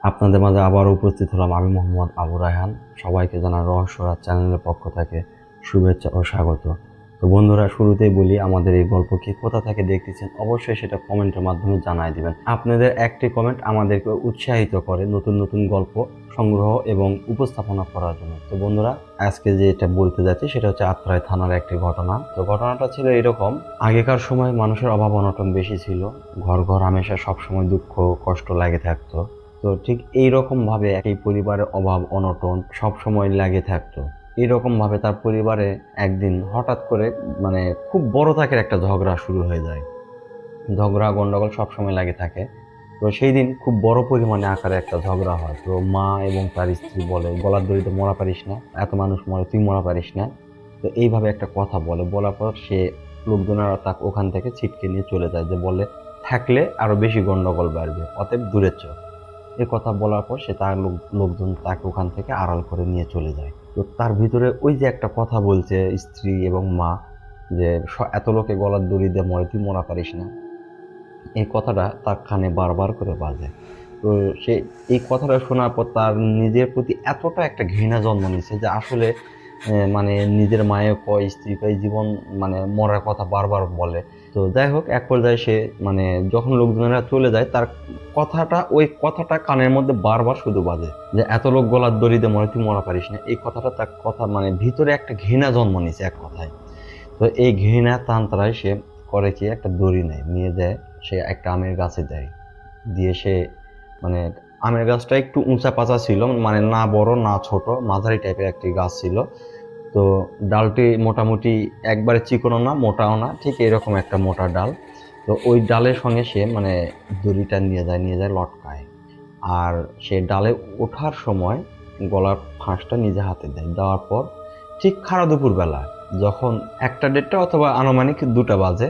আপনাদের মাঝে আবারও উপস্থিত হলাম আমি মোহাম্মদ আবু রায়হান। সবাইকে জানাই রহস্যরাজ চ্যানেলের পক্ষ থেকে শুভেচ্ছা ও স্বাগত। তো বন্ধুরা, শুরুতেই বলি, আমাদের এই গল্প কি কোথা থেকে দেখতেছেন অবশ্যই সেটা কমেন্টের মাধ্যমে জানাই দিবেন। আপনাদের একটি কমেন্ট আমাদেরকে উৎসাহিত করে নতুন নতুন গল্প সংগ্রহ এবং উপস্থাপনা করার জন্য। তো বন্ধুরা, আজকে যেটা বলতে যাচ্ছি সেটা হচ্ছে আত্রাই থানার একটি ঘটনা। তো ঘটনাটা ছিল এরকম: আগেকার সময় মানুষের অভাব অনটন বেশি ছিল, ঘর ঘর হামেশা সবসময় দুঃখ কষ্ট লাগে থাকতো। তো ঠিক এইরকম ভাবে একই পরিবারের অভাব অনটন সব সময় লাগে থাকতো। এইরকম ভাবে তার পরিবারে একদিন হঠাৎ করে খুব বড় থাকের একটা ঝগড়া শুরু হয়ে যায়। ঝগড়া গন্ডগোল সব সময় লাগে থাকে। তো সেই দিন খুব বড় পরিমাণে আকারে একটা ঝগড়া হয়। তো মা এবং তার স্ত্রী বলে, গলার দড়িতে মরা পারিস না, এত মানুষ মরে তুই মরা পারিস না। তো এইভাবে একটা কথা বলে, বলার পর সে লোকজনেরা তাকে ওখান থেকে ছিটকে নিয়ে চলে যায়, যে বলে থাকলে আরো বেশি গন্ডগোল বাড়বে, অতএব দূরে চল। এ কথা বলার পর সে তার লোকজন তাকে ওখান থেকে আড়াল করে নিয়ে চলে যায়। তো তার ভিতরে ওই যে একটা কথা বলছে স্ত্রী এবং মা, যে এত লোকে গলার দড়ি দিয়ে মরে তুই মরা পারিস না, এই কথাটা তার কানে বারবার করে বাজে। তো সে এই কথাটা শোনার পর তার নিজের প্রতি এতটা একটা ঘৃণা জন্ম নিচ্ছে যে আসলে নিজের মায়ের কয় স্ত্রী কয় জীবন মরার কথা বারবার বলে। তো যাই হোক, এক পর্যায়ে সে যখন লোকজনেরা চলে যায়, তার ওই কথাটা কানের মধ্যে বারবার শুধু বাজে, যে এত লোক গলার দড়িতে মরে তুই মরা পারিস না। এই কথাটা তার কথা ভিতরে একটা ঘৃণা জন্ম নিছে এক কথায়। তো এই ঘৃণা তান্ত্রায় সে করে কি, একটা দড়ি নেয়, নিয়ে যায় সে একটা আমের গাছে দেয়। দিয়ে সে মানে আমের গাছটা একটু উঁচা পাচা ছিল, না বড় না ছোট, মাঝারি টাইপের একটি গাছ ছিল। তো ডালটি মোটামুটি একবারে চিকনও না মোটাও না, ঠিক এরকম একটা মোটা ডাল। তো ওই ডালের সঙ্গে সে দড়িটা নিয়ে যায় লটকায়। আর সে ডালে ওঠার সময় গলার ফাঁসটা নিজে হাতে দেয়। দেওয়ার পর ঠিক খাড়া দুপুর বেলা, যখন 1টা 1:30 অথবা আনুমানিক 2টা বাজে,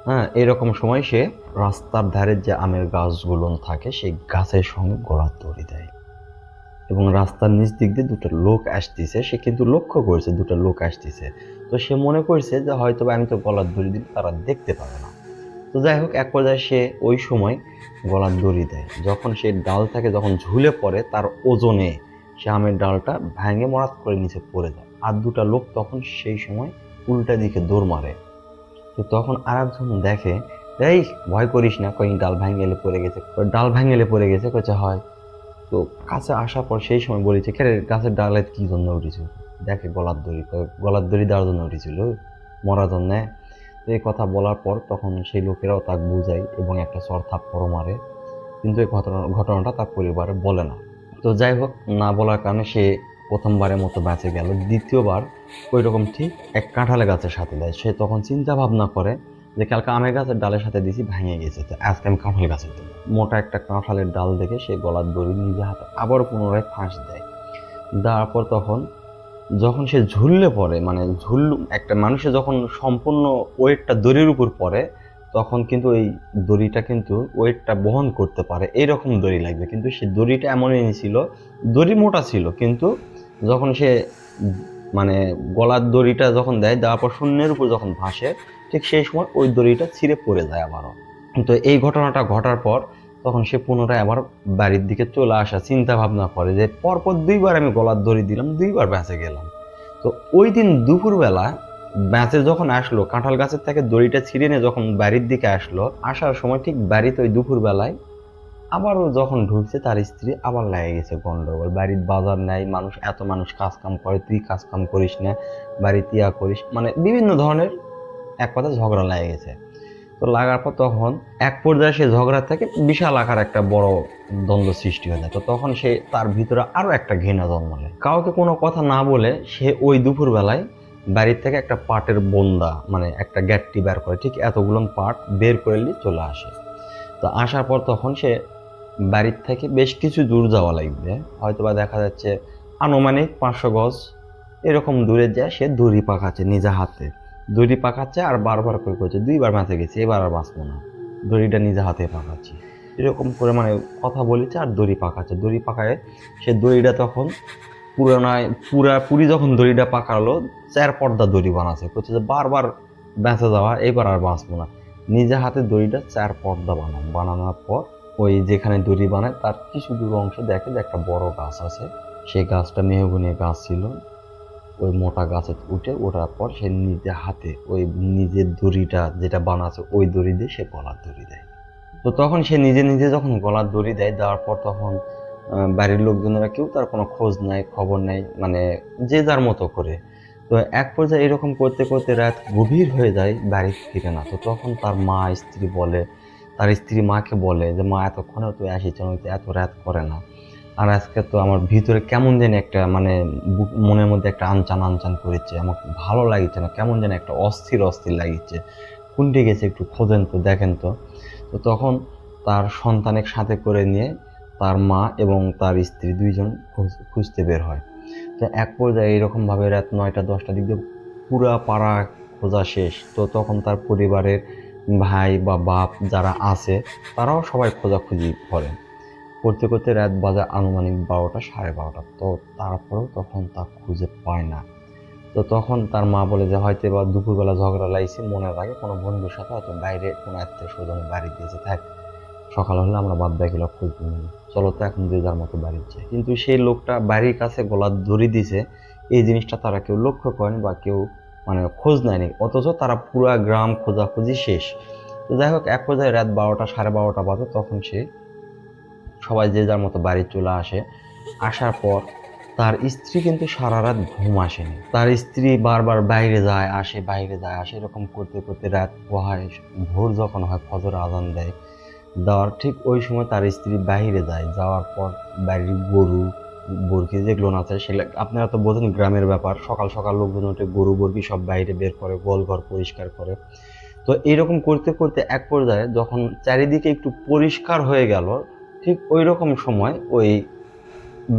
হ্যাঁ, এরকম সময় সে রাস্তার ধারে যে আমের গাছগুলো থাকে সেই গাছের সঙ্গে গলার দড়ি দেয়। এবং রাস্তার নিচ দিক দিয়ে 2টা লোক আসতেছে, সে কিন্তু লক্ষ্য করছে 2টা লোক আসতেছে। তো সে মনে করছে যে হয়তো আমি তো গলার দড়ি দিলে তারা দেখতে পাবে না। তো যাই হোক, এক পর্যায়ে সে ওই সময় গলার দড়ি দেয়। যখন সে ডাল থেকে যখন ঝুলে পড়ে, তার ওজনে সে আমের ডালটা ভেঙে মরাত করে নিচে পড়ে যায়। আর 2টা লোক তখন সেই সময় উল্টা দিকে দৌড় মারে। তো তখন আর একজন দেখে, এই ভয় করিস না, কই ডাল ভাঙেলে পড়ে গেছে, ডাল ভাঙেলে পড়ে গেছে, কইছে হয়। তো কাছে আসার পর সেই সময় বলেছে, কে রে, গাছের ডালে কি জন্য উঠেছিল? দেখে গলার দড়ি, গলার দড়ি দেওয়ার জন্য উঠেছিল, মরার জন্য। তো এই কথা বলার পর তখন সেই লোকেরাও তাকে বুঝায় এবং একটা চড় থাপ্পড়ও মারে। কিন্তু এই ঘটনাটা তার পরিবারে বলে না। তো যাই হোক, না বলার কারণে সে প্রথমবারের মতো বেঁচে গেল। দ্বিতীয়বার ওই রকম ঠিক এক কাঁঠালের গাছের সাথে দেয়। সে তখন চিন্তা ভাবনা করে যে কালকে আমের গাছের ডালের সাথে দিছি, ভেঙে গেছে, তো আজকে আমি কাঁঠাল গাছের দেবো। মোটা একটা কাঁঠালের ডাল দেখে সে গলার দড়ি নিজে হাতে আবার পুনরায় ফাঁস দেয়। দেওয়ার পর যখন সে ঝুললে পড়ে, একটা মানুষের যখন সম্পূর্ণ ওয়েটটা দড়ির উপর পড়ে, তখন কিন্তু এই দড়িটা কিন্তু ওয়েটটা বহন করতে পারে, এইরকম দড়ি লাগবে। কিন্তু সে দড়িটা এমনই ছিল, দড়ি মোটা ছিল, কিন্তু যখন সে মানে গলার দড়িটা যখন দেওয়ার পর শূন্যের উপর যখন ভাসে, ঠিক সেই সময় ওই দড়িটা ছিঁড়ে পড়ে যায় আবারও। তো এই ঘটনাটা ঘটার পর তখন সে পুনরায় আবার বাড়ির দিকে চলে আসা চিন্তা ভাবনা করে, যে পরপর 2বার আমি গলার দড়ি দিলাম, 2বার বেঁচে গেলাম। তো ওই দিন দুপুরবেলা বেঁচে যখন আসলো, কাঁঠাল গাছের থেকে দড়িটা ছিঁড়ে নিয়ে যখন বাড়ির দিকে আসলো, আসার সময় ঠিক বাড়িতে ওই দুপুরবেলায় আবারও যখন ঢুকছে, তার স্ত্রী আবার লেগে গেছে গন্ডগোল। বাড়ির বাজার নাই, এত মানুষ কাজ কাম করে, তুই কাজ কাম করিস না, বাড়িতে ইয়া করিস, বিভিন্ন ধরনের এক কথা ঝগড়া লেগে গেছে। তো লাগার পর তখন এক পর্যায়ে সে ঝগড়া থেকে বিশাল আকার একটা বড় দ্বন্দ্ব সৃষ্টি হয়ে যায়। তো তখন সে তার ভিতরে আরো একটা ঘৃণা জন্ম নেয়। কাউকে কোনো কথা না বলে সে ওই দুপুর বেলায় বাড়ির থেকে একটা পাটের বন্দা, একটা গ্যাটটি বের করে, ঠিক এতগুলো পাট বের করে নিয়ে চলে আসে। তো আসার পর তখন সে বাড়ির থেকে বেশ কিছু দূর যাওয়া লাগবে, হয়তোবা দেখা যাচ্ছে আনুমানিক 500 গজ এরকম দূরে যায়। সে দড়ি পাকাচ্ছে নিজে হাতে, দড়ি পাকাচ্ছে আর বারবার করে করছে, 2বার বেঁচে গেছে, এবার আর বাঁচবো না, দড়িটা নিজে হাতে পাকাচ্ছি, এরকম করে কথা বলেছে আর দড়ি পাকাচ্ছে। দড়ি পাকায় সে দড়িটা তখন পুরাপুরি যখন দড়িটা পাকালো, 4 পর্দা দড়ি বানাচ্ছে, করছে যে বারবার বেঁচে যাওয়া, এবার আর বাঁচবো না। নিজে হাতে দড়িটা 4 পর্দা বানানোর পর ওই যেখানে দড়ি বানায় তার কিছু দূর অংশে দেখে যে একটা বড় গাছ আছে। সেই গাছটা মেহগনি গাছ ছিল। ওই মোটা গাছে ওঠার পর সে নিজে হাতে ওই নিজের দড়িটা যেটা বানাচ্ছে ওই দড়ি দিয়ে সে গলার দড়ি দেয়। তো তখন সে নিজে নিজে যখন গলার দড়ি দেওয়ার পর তখন বাড়ির লোকজনেরা কেউ তার কোনো খোঁজ নাই, খবর নেই, মানে যে যার মতো করে। তো এক পর্যায়ে এরকম করতে করতে রাত গভীর হয়ে যায়, বাড়ি ফিরে না। তো তখন তার স্ত্রী মাকে বলে যে মা, এতক্ষণে তুই আসিস, এত রাত করে না, আর আজকে তো আমার ভিতরে কেমন যেন একটা মানে মনের মধ্যে একটা আনচান আনচান করেছে, আমার ভালো লাগছে না, কেমন যেন একটা অস্থির অস্থির লাগছে, কোনটি গেছে একটু খোঁজেন তো, দেখেন তো। তো তখন তার সন্তানের সাথে করে নিয়ে তার মা এবং তার স্ত্রী দুইজন খুঁজতে বের হয়। তো এক পর্যায়ে এরকমভাবে রাত 9টা-10টার দিক দিয়ে পুরা পাড়া খোঁজা শেষ। তো তখন তার পরিবারের ভাই বা বাপ যারা আছে তারাও সবাই খোঁজাখুঁজি করে। করতে করতে রাত বাজে আনুমানিক 12টা-12:30। তো তারপরেও তখন তা খুঁজে পায় না। তো তখন তার মা বলে যে হয়তো বা দুপুরবেলা ঝগড়া লাগছে, মনে রাখে কোনো বন্ধুর সাথে হয়তো বাইরে কোনো আত্মীয় স্বজনের বাড়ি দিয়েছে, থাক সকাল হলে আমরা বাদ বাকি লোক খুঁজবো, চলো তো এখন যে যার মতো বাড়ির যায়। কিন্তু সেই লোকটা বাড়ির কাছে গলার দড়ি দিছে, এই জিনিসটা তারা কেউ লক্ষ্য করেনি বা কেউ মানে খোঁজ নেয়নি, অথচ তারা পুরা গ্রাম খোঁজাখুঁজি শেষ। তো যাই হোক, এক পর্যায়ে রাত 12টা-12:30 বাজে, তখন সবাই যে যার মতো বাড়ি চলে আসে। আসার পর তার স্ত্রী কিন্তু সারা রাত ঘুম আসেনি। তার স্ত্রী বারবার বাইরে যায় আসে, এরকম করতে করতে রাত পোহায়। ভোর যখন হয়, ফজর আজান দেওয়ার ঠিক ওই সময় তার স্ত্রী বাইরে যায়। যাওয়ার পর বাড়ির গরু বর্গি যেগুলো আছে সেগুলো আপনারা তো বোঝেন, গ্রামের ব্যাপার, সকাল সকাল লোকজন উঠে গরু বর্গি সব বাইরে বের করে, গোয়ালঘর পরিষ্কার করে। তো এরকম করতে করতে এক পর্যায়ে যখন চারিদিকে একটু পরিষ্কার হয়ে গেল, ঠিক ওই রকম সময় ওই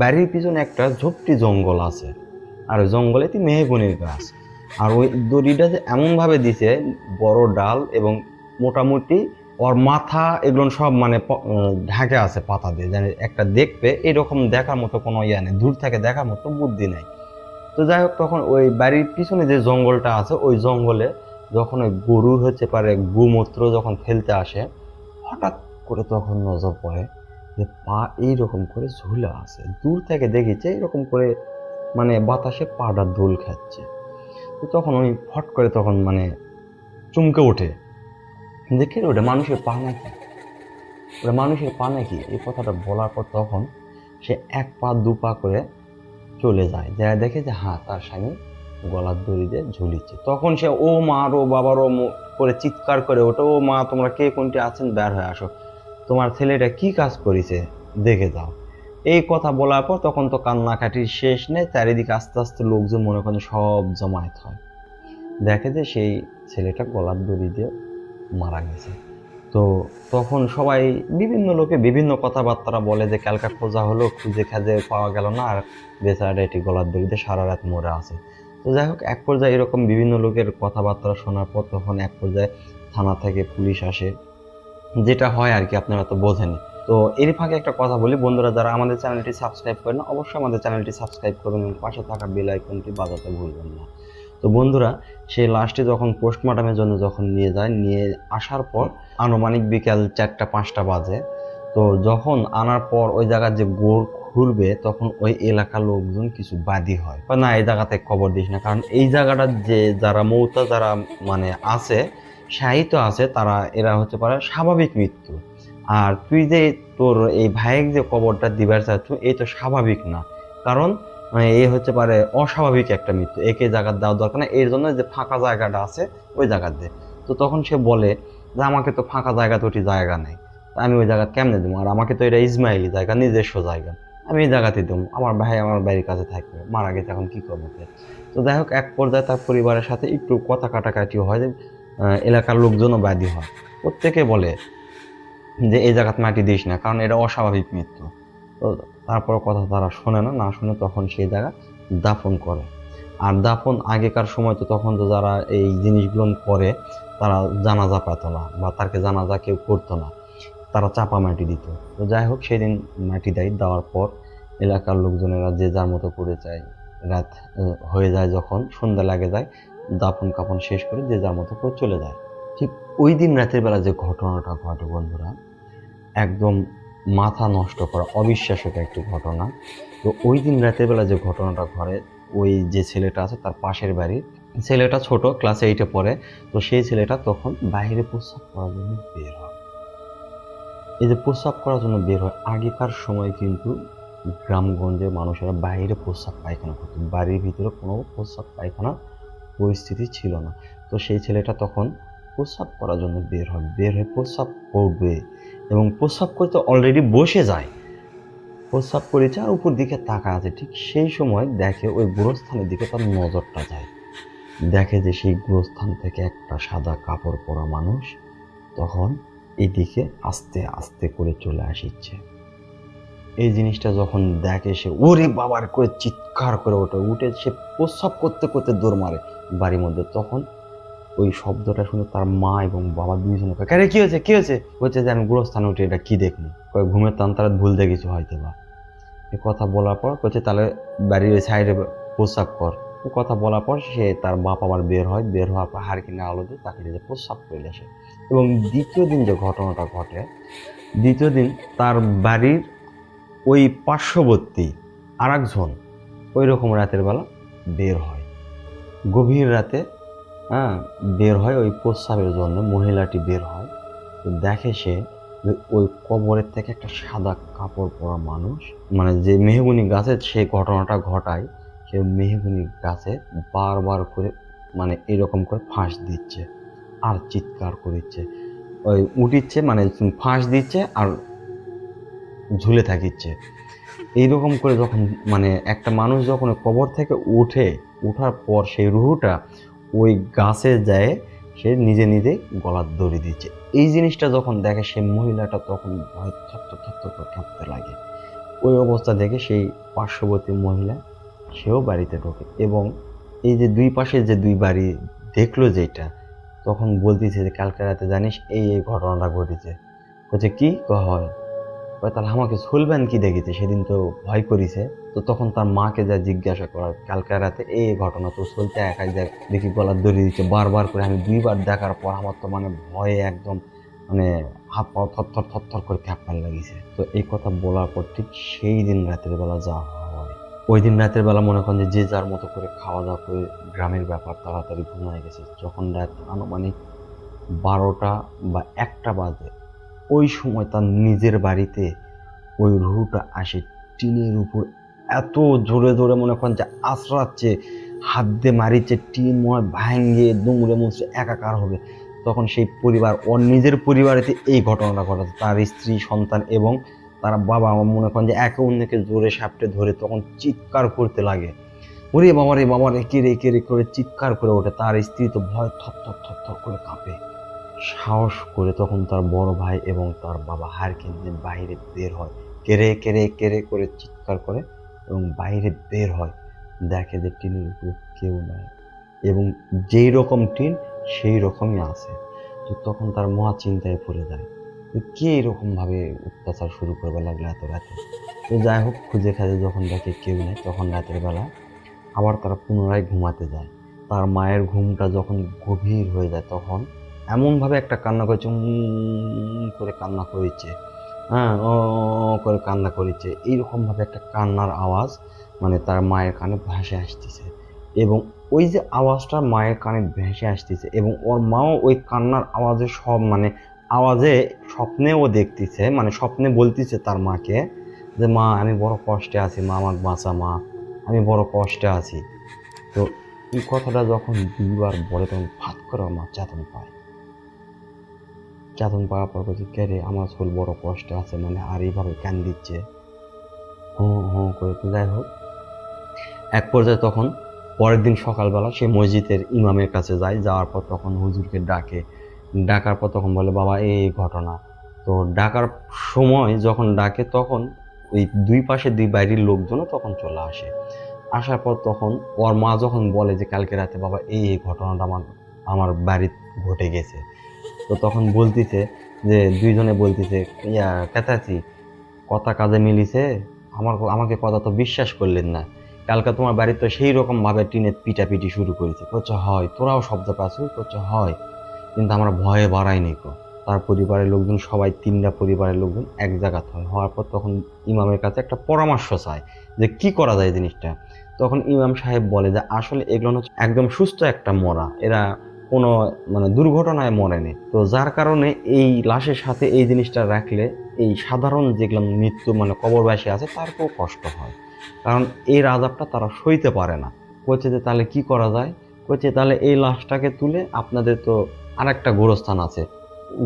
বাড়ির পিছনে একটা ঝোপটি জঙ্গল আছে, আর ওই জঙ্গলে মেহগনির গাছ। আর ওই দড়িটা যে এমনভাবে দিছে, বড় ডাল এবং মোটামুটি ওর মাথা এগুলো সব মানে ঢাকে আছে পাতা দিয়ে, জানি একটা দেখবে এরকম দেখার মতো কোনো ইয়া নেই, দূর থেকে দেখার মতো বুদ্ধি নেই। তো যাই হোক, তখন ওই বাড়ির পিছনে যে জঙ্গলটা আছে ওই জঙ্গলে যখন ওই গরুর গোমূত্র যখন ফেলতে আসে, হঠাৎ করে তখন নজর পড়ে যে পা এইরকম করে ঝুলে আছে। দূর থেকে দেখেছে এরকম করে মানে বাতাসে পাটা দোল খাচ্ছে। তো তখন ওই ফট করে তখন মানে চমকে ওঠে, দেখে ওটা মানুষের পা নাকি, এই কথাটা বলার পর তখন সে 1 পা 2 পা করে চলে যায়, যা দেখে যে হ্যাঁ, তার স্বামী গলার দড়ি দিয়ে ঝুলিচ্ছে। তখন সে ও মা রো বাবা রো করে চিৎকার করে ওঠে, ও মা, তোমরা কে কোনটি আছেন, বের হয়ে আসো, তোমার ছেলেটা কি কাজ করেছে দেখে যাও। এই কথা বলার পর তখন তো কান্নাকাটির শেষ নেই, চারিদিকে আস্তে আস্তে লোকজন মনে করেন সব জমায়েত হয়, দেখে যে সেই ছেলেটা গলার দড়ি দিয়ে মারা গেছে। তো তখন সবাই বিভিন্ন লোকে বিভিন্ন কথাবার্তা বলে যে কালকা খোঁজা হলো, খুঁজে খাজে পাওয়া গেল না, আর বেচারাটা এটি গলার দড়িতে সারা রাত মরে আছে। তো যাই হোক, এক পর্যায়ে এরকম বিভিন্ন লোকের কথাবার্তা শোনার পর তখন এক পর্যায়ে থানা থেকে পুলিশ আসে, যেটা হয় আর কি, আপনারা তো বোঝেন। তো এর ফাঁকে একটা কথা বলি, বন্ধুরা যারা আমাদের চ্যানেলটি সাবস্ক্রাইব করেন না, অবশ্যই আমাদের চ্যানেলটি সাবস্ক্রাইব করবেন এবং পাশে থাকা বেল আইকনটি বাজাতে ভুলবেন না। তো বন্ধুরা, সেই লাস্টে যখন পোস্টমর্টমের জন্য যখন নিয়ে আসার পর আনুমানিক বিকাল 4টা-5টা বাজে। তো যখন আনার পর ওই জায়গার যে গোড় খুলবে, তখন ওই এলাকার লোকজন কিছু বাদী হয়, না এই জায়গাতে খবর দিস না, কারণ এই জায়গাটার যে যারা মৌতা যারা মানে আছে, সাহিত্য আছে, তারা এরা হচ্ছে পারে স্বাভাবিক মৃত্যু। আর তুই যে তোর এই ভাইয়ের যে কবরটা দিবার চাচ্ছ, এই তো স্বাভাবিক না, কারণ মানে এই হচ্ছে পারে অস্বাভাবিক একটা মৃত্যু, একে জায়গা দেওয়া দরকার না, এর জন্য যে ফাঁকা জায়গাটা আছে ওই জায়গাতে। তো তখন সে বলে যে আমাকে তো ফাঁকা জায়গা তো জায়গা নেই, আমি ওই জায়গা কেমনে দেবো, আর আমাকে তো এটা ইসমাইলি জায়গা, নিজস্ব জায়গা, আমি এই জায়গাতে দেবো, আমার ভাই আমার বাড়ির কাছে থাকবে, মারা গেছে, এখন কি করবো। তো যাই হোক, এক পর্যায়ে তার পরিবারের সাথে একটু কথা কাটাকাটি হয়, এলাকার লোকজনও বাদী হয়, প্রত্যেকে বলে যে এই জায়গাতে মাটি দিস না, কারণ এটা অস্বাভাবিক মৃত্যু। তো তারপর কথা তারা শোনে না শুনে তখন সেই জায়গা দাফন করে। আর দাফন আগেকার সময় তো তখন তো যারা এই জিনিসগুলো করে তারা জানাজা পেত না, বা তাকে জানাজা কেউ করতো না, তারা চাপা মাটি দিত। তো যাই হোক, সেদিন মাটি দেওয়ার পর এলাকার লোকজনেরা যে যার মতো করে যায়, রাত হয়ে যায়, যখন সন্ধ্যা লাগে যায়, দাফন কাফন শেষ করে যে যার মতো করে চলে যায়। ঠিক ওই দিন রাতের বেলা যে ঘটনাটা ঘটে বন্ধুরা, একদম মাথা নষ্ট করা, অবিশ্বাস্য একটি ঘটনা। তো ওই দিন রাতের বেলা যে ঘটনাটা ঘটে, ওই যে ছেলেটা আছে তার পাশের বাড়ির ছেলেটা, ছোট ক্লাস 8-এ পড়ে। তো সেই ছেলেটা তখন বাইরে প্রস্রাব করার জন্য বের হয়। এই যে প্রস্রাব করার জন্য বের হয়, আগেকার সময় কিন্তু গ্রামগঞ্জের মানুষেরা বাইরে প্রস্রাব পায়খানা করতো, বাড়ির ভিতরে কোনো প্রস্রাব পায়খানার পরিস্থিতি ছিল না। তো সেই ছেলেটা তখন প্রস্রাব করার জন্য বের হয়, বের হয়ে প্রস্রাব করবে এবং প্রস্রাব করতে অলরেডি বসে যায়, প্রস্রাব করেছে আর উপর দিকে তাকা আছে। ঠিক সেই সময় দেখে ওই গোরস্থানের দিকে তার নজরটা যায়, দেখে যে সেই গোরস্থান থেকে একটা সাদা কাপড় পরা মানুষ তখন এদিকে আস্তে আস্তে করে চলে আসছে। এই জিনিসটা যখন দেখে সে ওরে বাবার করে চিৎকার করে উঠে সে প্রস্রাব করতে করতে দৌড় মারে বাড়ির মধ্যে। তখন ওই শব্দটা শুনে তার মা এবং বাবা দুইজনে কয়, আরে কি হয়েছে কি হয়েছে? বলছে যে আমি গোরস্থানে উঠে এটা কি দেখলি, কয় ঘুমের তান তারা ভুলতে কিছু হয়তো বা। এ কথা বলার পর বলছে তাহলে বাড়ির ওই সাইডে প্রস্রাব কর। এ কথা বলার পর সে তার বাপ আবার বের হয়, বের হওয়ার পর হাড়কিনে আলো দিয়ে তাকে যে প্রস্রাব করে আসে। এবং দ্বিতীয় দিন যে ঘটনাটা ঘটে, দ্বিতীয় দিন তার বাড়ির ওই পার্শ্ববর্তী আর একজন ওই রকম রাতের বেলা বের হয়, গভীর রাতে, হ্যাঁ, বের হয় ওই প্রস্রাবের জন্য। মহিলাটি বের হয়, তো দেখে সে যে ওই কবরের থেকে একটা সাদা কাপড় পরা মানুষ, মানে যে মেহগুনি গাছে সে ঘটনাটা ঘটায়, সে মেহগুনি গাছে বারবার করে মানে এরকম করে ফাঁস দিচ্ছে আর চিৎকার করিচ্ছে, ওই উঠিচ্ছে মানে ফাঁস দিচ্ছে আর ঝুলে থাকিচ্ছে। এইরকম করে যখন মানে একটা মানুষ যখন কবর থেকে ওঠার পর সেই রুহুটা ওই গাছে যায়, সে নিজে নিজে গলার দড়ি দিচ্ছে। এই জিনিসটা যখন দেখে সেই মহিলাটা তখন ভয় থরথর করে কাঁপতে লাগে। ওই অবস্থা দেখে সেই পার্শ্ববর্তী মহিলা সেও বাড়িতে ঢোকে এবং এই যে দুই পাশে যে দুই বাড়ি দেখলো যেটা, তখন বলতেছে যে কালকে রাতে জানিস এই এই ঘটনাটা ঘটেছে। বলছে কি হয়? তাহলে আমাকে শুলবেন কি দেখেছে, সেদিন তো ভয় করিছে। তো তখন তার মাকে যা জিজ্ঞাসা করা, কালকে রাতে এই ঘটনা তো চলতে একাই দেখি গলার দড়ি দিচ্ছে বারবার করে। আমি দুইবার দেখার পর আমার তো মানে ভয়ে একদম মানে হাত পা থরথর করে কাঁপতে লাগিছে। তো এই কথা বলার পর ঠিক সেই দিন রাতের বেলা যা হয়, ওই দিন রাতের বেলা মনে করেন যে যার মতো করে খাওয়া দাওয়া করে গ্রামের ব্যাপার তাড়াতাড়ি ঘুমায় গেছে। যখন রাত আনুমানিক 12টা বা 1টা বাজে, ওই সময় তার নিজের বাড়িতে ওই রুহুটা আসে টিনের উপর এত জোরে জোরে, মনে করেন যে আছড়াচ্ছে, হাত দিয়ে মারিচ্ছে, টিন মনে ভাঙে দুমড়ে মুচড়ে একাকার হবে। তখন সেই পরিবার, ওর নিজের পরিবারেতে এই ঘটনাটা ঘটাচ্ছে, তার স্ত্রী সন্তান এবং তার বাবা মনে করেন যে একে অন্যকে জোরে সাপটে ধরে তখন চিৎকার করতে লাগে, ওরে বাবা রে কে রে করে চিৎকার করে ওঠে। তার স্ত্রী তো ভয় থর করে কাঁপে। সাহস করে তখন তার বড় ভাই এবং তার বাবা হারকিন দিয়ে বাইরে বের হয়, কেড়ে করে চিৎকার করে এবং বাইরে বের হয়, দেখে যে টিনের উপরে কেউ নাই এবং যেই রকম টিন সেই রকমই আছে। তো তখন তার মহা চিন্তায় পড়ে যায় কে এরকম ভাবে অত্যাচার শুরু করবে লাগলো এত রাতে। তো যাই হোক, খুঁজে খাজে যখন দেখে কেউ নেই, তখন রাতের বেলা আবার তারা পুনরায় ঘুমাতে যায়। তার মায়ের ঘুমটা যখন গভীর হয়ে যায়, তখন এমনভাবে একটা কান্না করেছে, করে কান্না করেছে, হ্যাঁ, করে কান্না করেছে, এইরকমভাবে একটা কান্নার আওয়াজ মানে তার মায়ের কানে ভেসে আসতেছে। এবং ওই যে আওয়াজটা মায়ের কানে ভেসে আসতেছে এবং ওর মাও ওই কান্নার আওয়াজে সব মানে আওয়াজে স্বপ্নে ও দেখতেছে, মানে স্বপ্নে বলতেছে তার মাকে যে মা আমি বড় কষ্টে আছি, মা আমাকে বাঁচা, মা আমি বড় কষ্টে আছি। তো এই কথাটা যখন দুইবার বলে তখন ফাত করে আমার চেতন পায়। চেতন পাওয়ার পর বলছে কে রে, আমার শোল বড় কষ্টে আছে মানে আর এইভাবে কেন দিচ্ছে, হুঁ করে। তো যাই হোক, এক পর্যায়ে তখন পরের দিন সকালবেলা সে মসজিদের ইমামের কাছে যায়, যাওয়ার পর তখন হুজুরকে ডাকার পর তখন বলে বাবা এই ঘটনা। তো ডাকার সময় যখন ডাকে তখন ওই দুই পাশে দুই বাড়ির লোকজনও তখন চলে আসে। আসার পর তখন ওর মা যখন বলে যে কালকে রাতে বাবা এই ঘটনাটা আমার বাড়িতে ঘটে গেছে, তো তখন বলতিছে যে দুইজনে বলতিছে কেতাছি কথা কাজে মিলিছে, আমাকে কথা তো বিশ্বাস করলেন না, কালকে তোমার বাড়িতে তো সেই রকম ভাবে টিনের পিটাপিটি শুরু করেছে। করছে হয়, তোরাও শব্দ পাচ্ছ, করছে হয়, কিন্তু আমরা ভয়ে বাড়াইনি কো। তার পরিবারের লোকজন সবাই 3টা পরিবারের লোকজন এক জায়গা হয়। হওয়ার পর তখন ইমামের কাছে একটা পরামর্শ চায় যে কি করা যায় জিনিসটা। তখন ইমাম সাহেব বলে যে আসলে এগুলো হচ্ছে একদম সুস্থ একটা মরা, এরা কোনো মানে দুর্ঘটনায় মরেনি, তো যার কারণে এই লাশের সাথে এই জিনিসটা রাখলে এই সাধারণ যেগুলো মৃত্যু মানে কবরবাসী আছে তারকেও কষ্ট হয়, কারণ এই আযাবটা তারা সইতে পারে না। বলছে যে তাহলে কি করা যায়, বলছে তাহলে এই লাশটাকে তুলে আপনাদের তো আরেকটা গোরস্থান আছে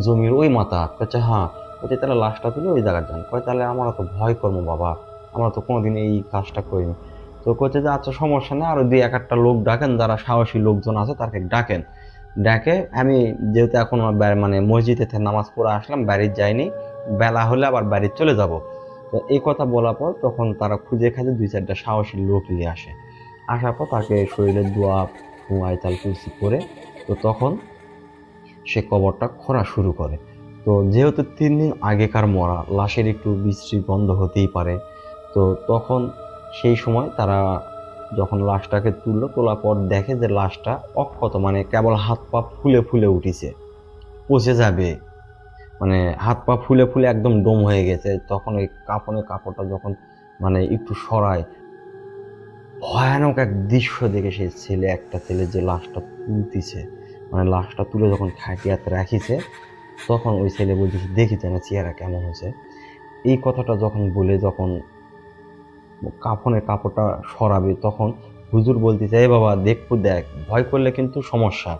জমির ওই মাথা, বলছে হ্যাঁ, বলছে তাহলে লাশটা তুলে ওই জায়গায় যান। কয় তাহলে আমরা তো ভয় করবো বাবা, আমরা তো কোনোদিন এই কাজটা করিনি। তো বলছে যে আচ্ছা সমস্যা নেই, আরো 2-1টা লোক ডাকেন, যারা সাহসী লোকজন আছে তাকে ডাকেন, ডাকে আমি যেহেতু এখন মানে মসজিদে থেকে নামাজ পড়ে আসলাম, বাড়ি যাইনি, বেলা হলে আবার বাড়ি চলে যাব। তো এই কথা বলার পর তখন তারা খুঁজে খাজে 2-4টা সাহসী লোক নিয়ে আসে, আসার পর তাকে শরীরে দোয়া আয়তাল কুরসি করে তো তখন সে কবরটা খোঁড়া শুরু করে। তো যেহেতু 3 দিন আগেকার মরা, লাশের একটু বিশ্রী গন্ধ হতেই পারে। তো তখন সেই সময় তারা যখন লাশটাকে তোলার পর দেখে যে লাশটা অক্ষত, মানে কেবল হাত পা ফুলে ফুলে উঠিছে, পচে যাবে, মানে হাত পা ফুলে ফুলে একদম ডোম হয়ে গেছে। তখন ওই কাপড়টা যখন মানে একটু সরায়, ভয়ানক এক দৃশ্য দেখে সেই একটা ছেলে যে লাশটা তুলতেছে, মানে লাশটা তুলে যখন খাটিয়াতে রাখিছে, তখন ওই ছেলে বলতেছে দেখি যেন চেহারা কেমন হয়েছে। এই কথাটা যখন বলে যখন কাপড়টা সরাবে, তখন হুজুর বলতেছে এ বাবা দেখবো, দেখ ভয় করলে কিন্তু সমস্যা।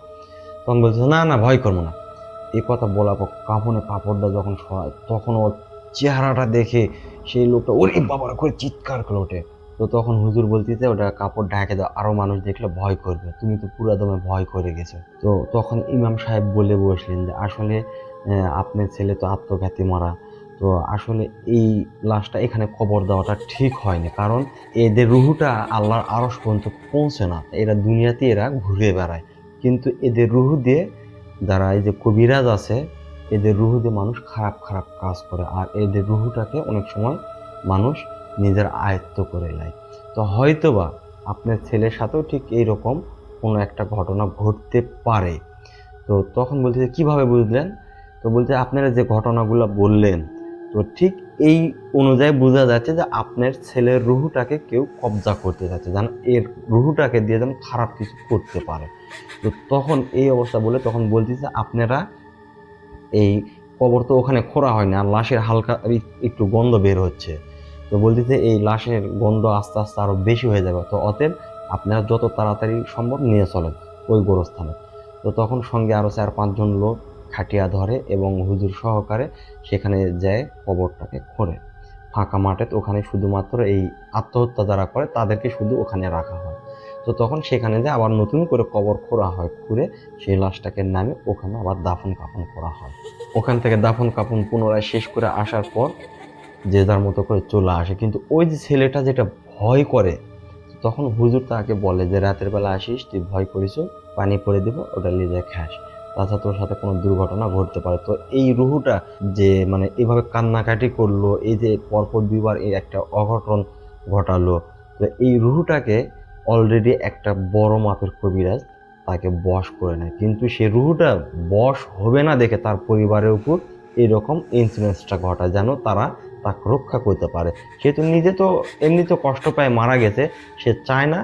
তখন বলতেছে না না ভয় করবো না। এই কথা বলার পর কাপড়টা যখন সরায়, তখন ওর চেহারাটা দেখে সেই লোকটা ওরে বাবার করে চিৎকার করে ওঠে। তো তখন হুজুর বলতেছে ওটা কাপড় ঢাকে দাও, আরো মানুষ দেখলে ভয় করবে, তুমি তো পুরা দমে ভয় করে গেছো। তো তখন ইমাম সাহেব বলে বসলেন যে আসলে আপনার ছেলে তো আত্মঘাতী মারা, তো আসলে এই লাশটা এখানে কবর দেওয়াটা ঠিক হয়নি, কারণ এদের রুহুটা আল্লাহর আরশ পর্যন্ত পৌঁছে না, এরা দুনিয়াতে এরা ঘুরে বেড়ায়, কিন্তু এদের রুহু দিয়ে যারা এই যে কবিরাজ আছে, এদের রুহু দিয়ে মানুষ খারাপ খারাপ কাজ করে, আর এদের রুহুটাকে অনেক সময় মানুষ নিজের আয়ত্ত করে নেয়। তো হয়তোবা আপনার ছেলের সাথেও ঠিক এইরকম কোনো একটা ঘটনা ঘটতে পারে। তো তখন বলছে কিভাবে বুঝলেন? তো বলছে আপনারা যে ঘটনাগুলো বললেন, তো ঠিক এই অনুযায়ী বোঝা যাচ্ছে যে আপনার ছেলের রুহুটাকে কেউ কবজা করতে যাচ্ছে, যেন এর রুহুটাকে দিয়ে যেন খারাপ কিছু করতে পারে। তো তখন এই অবস্থা বলে তখন বলতেছে আপনারা এই কবর তো ওখানে খোঁড়া হয়নি, আর লাশের হালকা একটু গন্ধ বের হচ্ছে, তো বলতেছে এই লাশের গন্ধ আস্তে আস্তে আরো বেশি হয়ে যাবে, তো অতএব আপনারা যত তাড়াতাড়ি সম্ভব নিয়ে চলেন ওই গোরস্থানে। তো তখন সঙ্গে আরো 4-5 জন লোক খাটিয়া ধরে এবং হুজুর সহকারে সেখানে যায় কবরটাকে খোঁড়ে ফাঁকা মাঠে। তো ওখানে শুধুমাত্র এই আত্মহত্যা যারা করে তাদেরকে শুধু ওখানে রাখা হয়। তো তখন সেখানে যে আবার নতুন করে কবর খোঁড়া হয়, খুঁড়ে সেই লাশটাকে নামে ওখানে আবার দাফন কাফন করা হয়। ওখান থেকে দাফন কাফন পুনরায় শেষ করে আসার পর যে যার মতো করে চলে আসে। কিন্তু ওই যে ছেলেটা যেটা ভয় করে, তখন হুজুর তাকে বলে যে রাতের বেলা আসিস, তুই ভয় করিস, পানি পরে দিব, ওটা নিয়ে যায় খাস, তাছাড়া তোর সাথে কোনো দুর্ঘটনা ঘটতে পারে। তো এই রুহুটা যে মানে এভাবে কান্নাকাটি করলো, এই যে পরপর 2বার এই একটা অঘটন ঘটালো, তো এই রুহুটাকে অলরেডি একটা বড় মাপের কবিরাজ তাকে বশ করে নেয়, কিন্তু সে রুহুটা বশ হবে না দেখে তার পরিবারের উপর এরকম ইনসিডেন্সটা ঘটায়, যেন তারা তাকে রক্ষা করতে পারে। সে তো নিজে তো এমনি তো কষ্ট পায় মারা গেছে, সে চায় না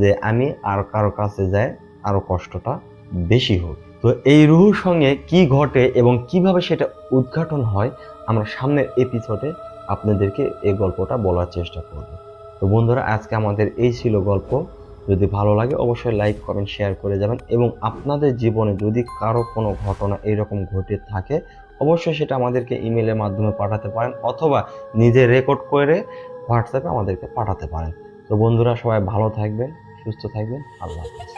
যে আমি আর কারো কাছে যাই আরো কষ্টটা বেশি হোক। তো এই রুহুর সঙ্গে কি ঘটে এবং কিভাবে সেটা উদ্ঘাটন হয়, আমরা সামনের এপিসোডে আপনাদেরকে এই গল্পটা বলার চেষ্টা করব। তো বন্ধুরা, আজকে আমাদের এই ছিল গল্প। যদি ভালো লাগে অবশ্যই লাইক কমেন্ট শেয়ার করে যাবেন, এবং আপনাদের জীবনে যদি কারো কোনো ঘটনা এইরকম ঘটে থাকে অবশ্যই সেটা আমাদেরকে ইমেলের মাধ্যমে পাঠাতে পারেন, অথবা নিজে রেকর্ড করে হোয়াটসঅ্যাপে আমাদেরকে পাঠাতে পারেন। তো বন্ধুরা, সবাই ভালো থাকবেন, সুস্থ থাকবেন, আল্লাহ হাফেজ।